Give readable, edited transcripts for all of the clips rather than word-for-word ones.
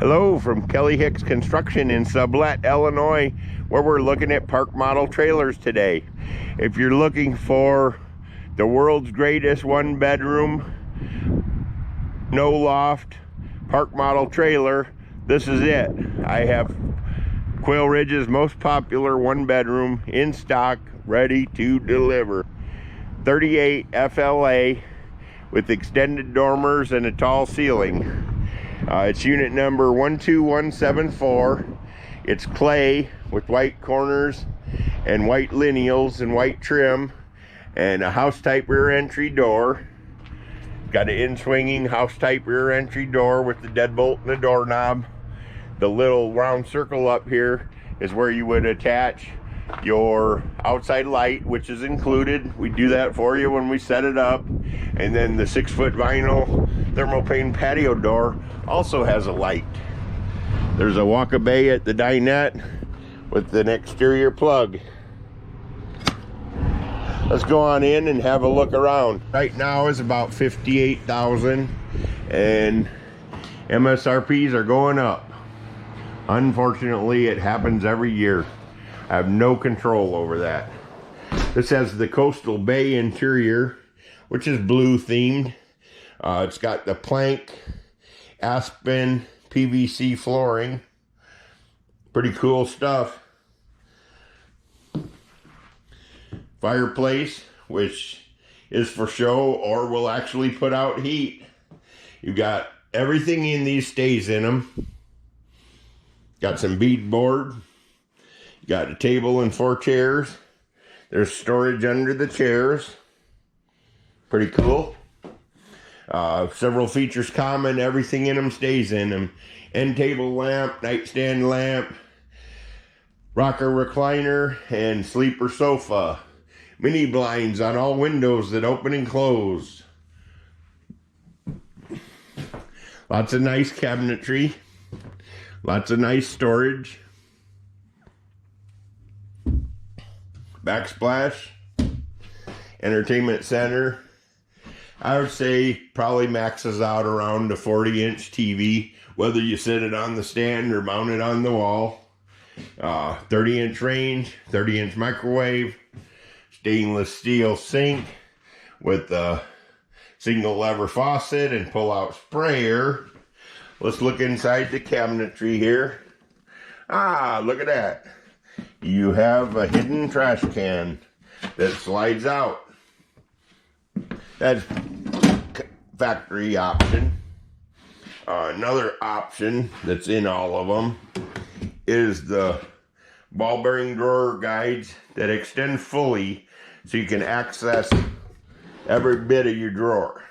Hello from Kelly Hicks Construction in Sublette, Illinois, where we're looking at park model trailers today. If you're looking for the world's greatest one bedroom, no loft, park model trailer, this is it. I have Quailridge's most popular one bedroom in stock, ready to deliver. 38 FLA with extended dormers and a tall ceiling. It's unit number 12174. It's clay with white corners and white lineals and white trim, and a house type rear entry door. Got an in-swinging house type rear entry door with the deadbolt and the doorknob. The little round circle up here is where you would attach your outside light, which is included. We do that for you when we set it up. And then the 6-foot vinyl thermopane patio door also has a light. There's a walk-a-bay at the dinette with an exterior plug. Let's go on in and have a look around. Right now is about $58,000 and MSRPs are going up. Unfortunately, it happens every year. I have no control over that. This has the coastal bay interior, which is blue themed. It's got the plank, aspen, PVC flooring. Pretty cool stuff. Fireplace, which is for show or will actually put out heat. You got everything in these stays in them. Got some beadboard. You got a table and 4 chairs. There's storage under the chairs. Pretty cool. Several features common. Everything in them stays in them. End table lamp, nightstand lamp, rocker recliner, and sleeper sofa. Mini blinds on all windows that open and close. Lots of nice cabinetry. Lots of nice storage. Backsplash. Entertainment center. I would say probably maxes out around a 40-inch TV, whether you sit it on the stand or mount it on the wall. 30-inch range, 30-inch microwave, stainless steel sink with a single lever faucet and pull-out sprayer. Let's look inside the cabinetry here. Look at that. You have a hidden trash can that slides out. That's factory option. Another option that's in all of them is the ball bearing drawer guides that extend fully so you can access every bit of your drawer.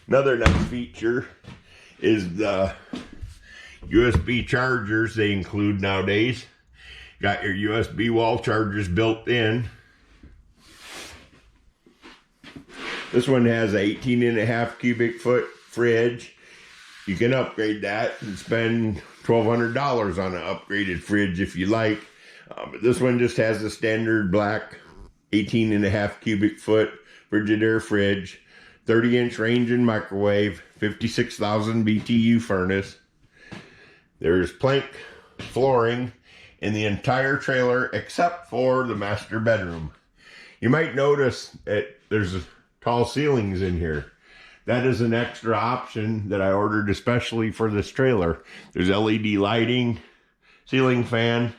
Another nice feature is the USB chargers they include nowadays. Got your USB wall chargers built in. This one has an 18.5 cubic foot fridge. You can upgrade that and spend $1,200 on an upgraded fridge if you like. But this one just has a standard black 18.5 cubic foot Frigidaire fridge. 30-inch range and microwave, 56,000 BTU furnace. There's plank flooring in the entire trailer except for the master bedroom. You might notice that there's tall ceilings in here. That is an extra option that I ordered especially for this trailer. There's LED lighting, ceiling fan,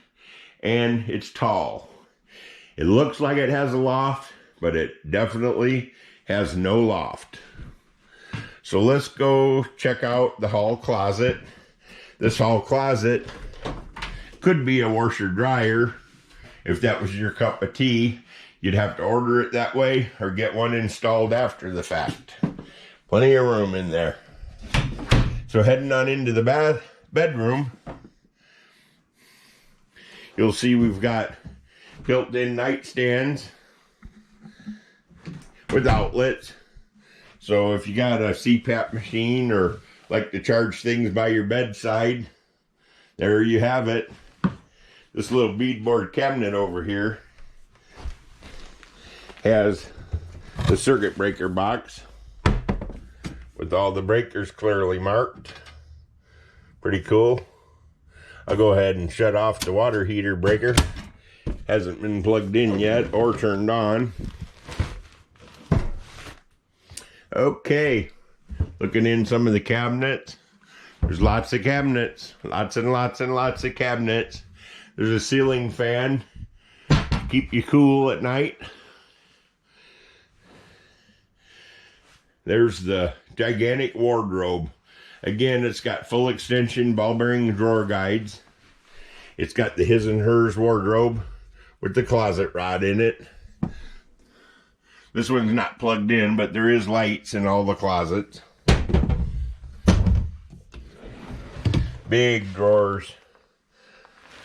and it's tall. It looks like it has a loft, but it definitely has no loft. So let's go check out the hall closet. This hall closet could be a washer dryer. If that was your cup of tea, you'd have to order it that way or get one installed after the fact. Plenty of room in there. So heading on into the bedroom, you'll see we've got built-in nightstands with outlets. So if you got a CPAP machine or like to charge things by your bedside, there you have it. This little beadboard cabinet over here has the circuit breaker box with all the breakers clearly marked. Pretty cool. I'll go ahead and shut off the water heater breaker. Hasn't been plugged in yet or turned on. Okay, looking in some of the cabinets. There's lots of cabinets, lots and lots and lots of cabinets. There's a ceiling fan to keep you cool at night. There's the gigantic wardrobe. Again, it's got full extension ball bearing drawer guides. It's got the his and hers wardrobe with the closet rod in it. This one's not plugged in, but there is lights in all the closets. Big drawers,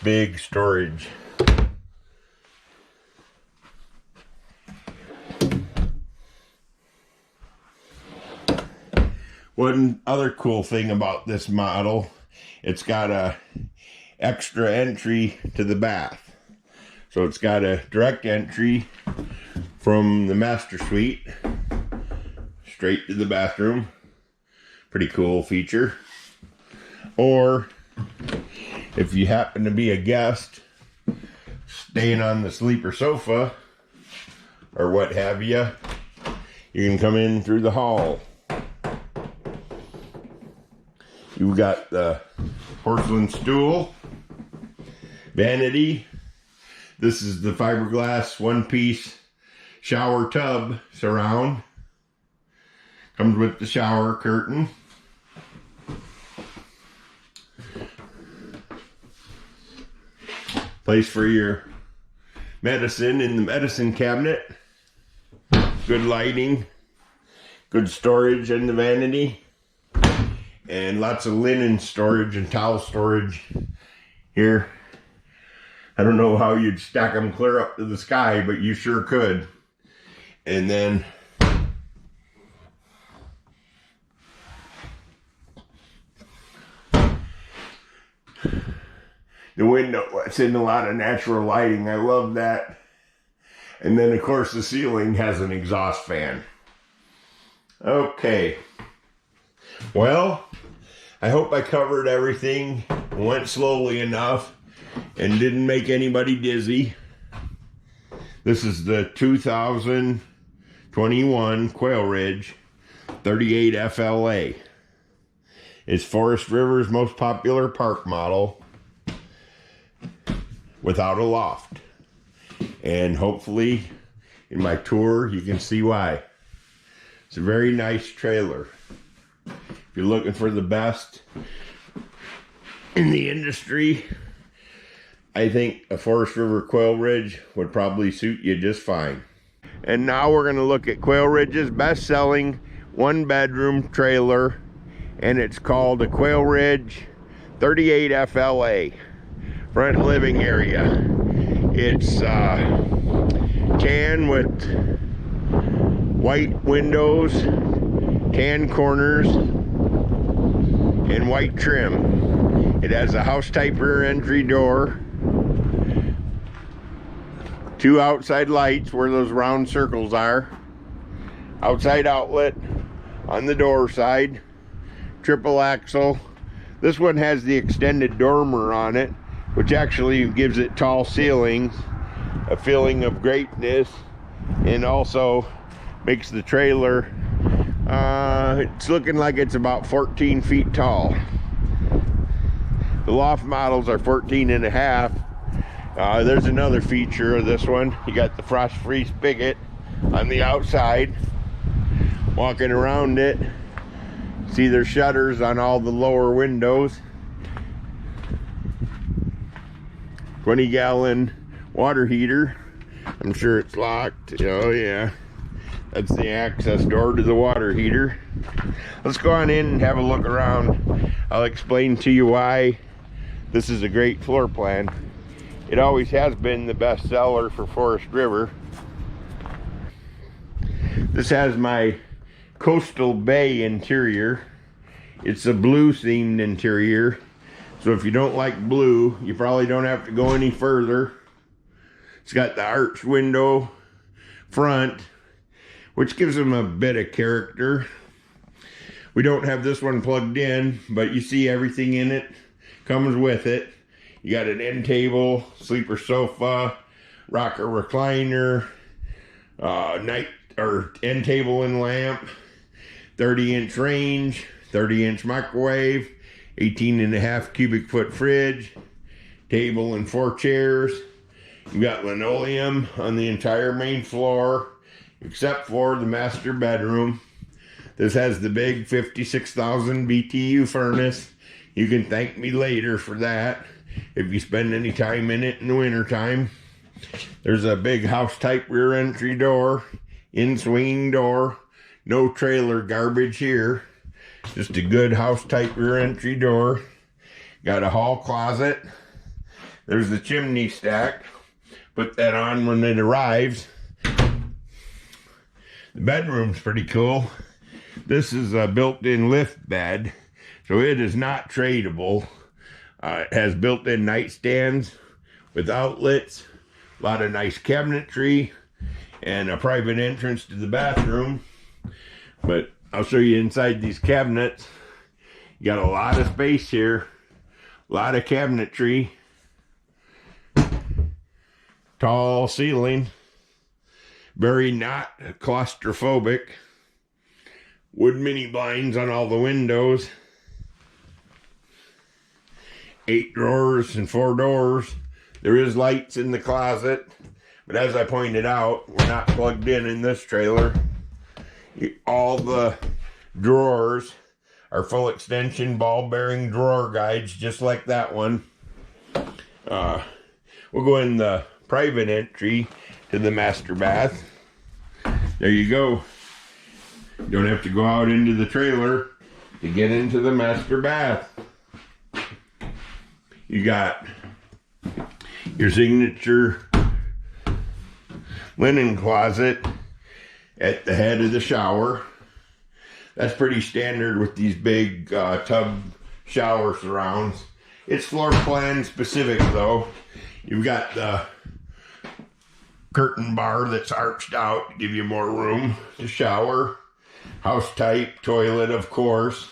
big storage. One other cool thing about this model, it's got a extra entry to the bath. So it's got a direct entry from the master suite straight to the bathroom. Pretty cool feature. Or if you happen to be a guest staying on the sleeper sofa or what have you, you can come in through the hall. You've got the porcelain stool, vanity. This is the fiberglass one-piece shower tub surround. Comes with the shower curtain. Place for your medicine in the medicine cabinet. Good lighting. Good storage in the vanity. And lots of linen storage and towel storage here. I don't know how you'd stack them clear up to the sky, but you sure could. And then the window lets in a lot of natural lighting. I love that. And then, of course, the ceiling has an exhaust fan. Okay. Well, I hope I covered everything, went slowly enough, and didn't make anybody dizzy. This is the 2021 Quailridge 38 FLA. It's Forest River's most popular park model without a loft. And hopefully in my tour you can see why. It's a very nice trailer. If you're looking for the best in the industry, I think a Forest River Quailridge would probably suit you just fine. And now we're going to look at Quailridge's best-selling one-bedroom trailer, and it's called a Quailridge 38 FLA, front living area. It's tan with white windows, tan corners, and white trim. It has a house-type rear entry door, 2 outside lights where those round circles are, outside outlet on the door side, triple axle. This one has the extended dormer on it, which actually gives it tall ceilings, a feeling of greatness, and also makes the trailer, it's looking like it's about 14 feet tall. The loft models are 14 and a half. There's another feature of this one. You got the frost-free spigot on the outside. Walking around it, see there's shutters on all the lower windows. 20-gallon water heater. I'm sure it's locked. Oh yeah, that's the access door to the water heater. Let's go on in and have a look around. I'll explain to you why this is a great floor plan. It always has been the best seller for Forest River. This has my coastal bay interior. It's a blue themed interior. So if you don't like blue, you probably don't have to go any further. It's got the arched window front which gives them a bit of character. We don't have this one plugged in, but you see everything in it comes with it. You got an end table, sleeper sofa, rocker recliner, night or end table and lamp, 30-inch range, 30-inch microwave, 18.5 cubic foot fridge, table and 4 chairs. You got linoleum on the entire main floor, except for the master bedroom. This has the big 56,000 BTU furnace. You can thank me later for that if you spend any time in it in the winter time. There's a big house type rear entry door, in swinging door, no trailer garbage here, just a good house type rear entry door. Got a hall closet. There's the chimney stack. Put that on when it arrives. The bedroom's pretty cool. This is a built-in lift bed, so it is not tradable. It has built-in nightstands with outlets, a lot of nice cabinetry, and a private entrance to the bathroom. But I'll show you inside these cabinets. You got a lot of space here, a lot of cabinetry, tall ceiling, very not claustrophobic, wood mini blinds on all the windows, 8 drawers and 4 doors. There is lights in the closet, but as I pointed out, we're not plugged in this trailer. All the drawers are full extension ball bearing drawer guides, just like that one. We'll go in the private entry to the master bath. There you go. You don't have to go out into the trailer to get into the master bath. You got your signature linen closet at the head of the shower. That's pretty standard with these big tub shower surrounds. It's floor plan specific though. You've got the curtain bar that's arched out to give you more room to shower. House type toilet, of course.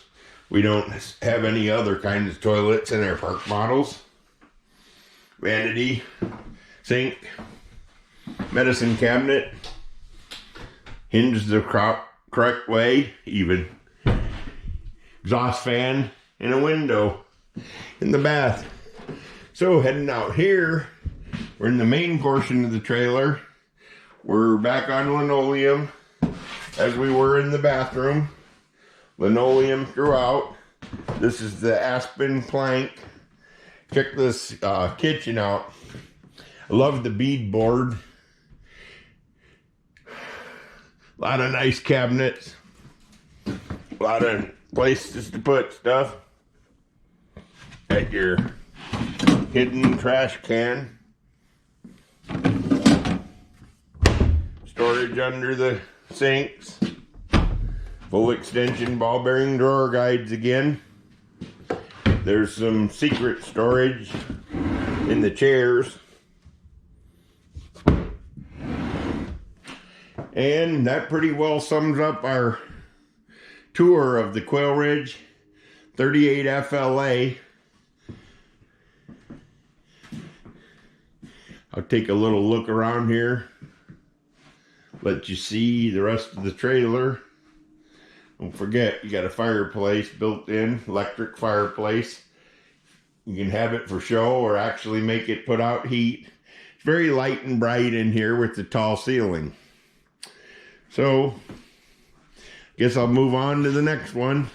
We don't have any other kinds of toilets in our park models. Vanity, sink, medicine cabinet, hinged the correct way, even exhaust fan, and a window in the bath. So heading out here, we're in the main portion of the trailer. We're back on linoleum as we were in the bathroom. Linoleum throughout. This is the aspen plank. Check this kitchen out. I love the beadboard. A lot of nice cabinets. A lot of places to put stuff. At your hidden trash can. Storage under the sinks. Full extension ball bearing drawer guides again. There's some secret storage in the chairs. And that pretty well sums up our tour of the Quailridge 38 FLA. I'll take a little look around here. Let you see the rest of the trailer. Don't forget, you got a fireplace built in, electric fireplace. You can have it for show or actually make it put out heat. It's very light and bright in here with the tall ceiling. So, guess I'll move on to the next one.